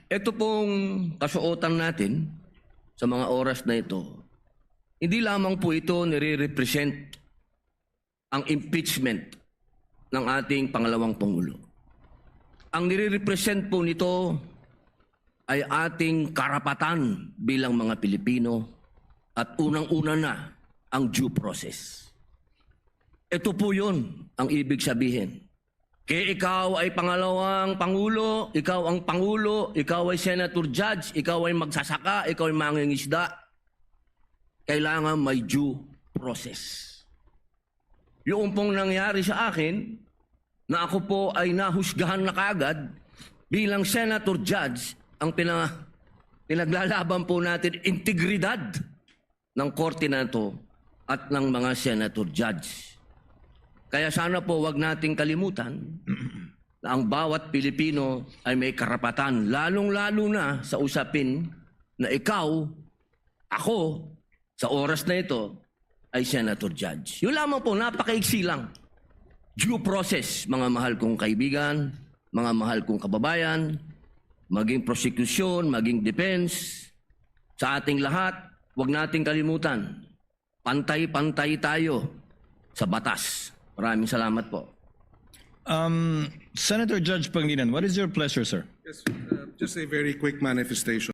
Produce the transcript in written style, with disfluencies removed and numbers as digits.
Ito pong kasuotan natin sa mga oras na ito, hindi lamang po ito nire-represent ang impeachment ng ating pangalawang Pangulo. Ang nire-represent po nito ay ating karapatan bilang mga Pilipino at unang-una na ang due process. Ito po yun ang ibig sabihin. Kaya ikaw ay pangalawang Pangulo, ikaw ang Pangulo, ikaw ay Senator Judge, ikaw ay magsasaka, ikaw ay mangingisda, kailangan may due process. Yung pong nangyari sa akin, na ako po ay nahusgahan na kaagad bilang Senator Judge, ang pinaglalaban po natin integridad ng korte na ito at ng mga Senator Judge. Kaya sana po wag nating kalimutan na ang bawat Pilipino ay may karapatan, lalong-lalo na sa usapin na ikaw, ako, sa oras na ito, ay Senator Judge. Yun lamang po, napakaiksi lang. Due process, mga mahal kong kaibigan, mga mahal kong kababayan, maging prosecution, maging defense, sa ating lahat, wag nating kalimutan, pantay-pantay tayo sa batas. Maraming salamat po. Senator Judge Pangilinan, what is your pleasure, sir? Yes, just a very quick manifestation.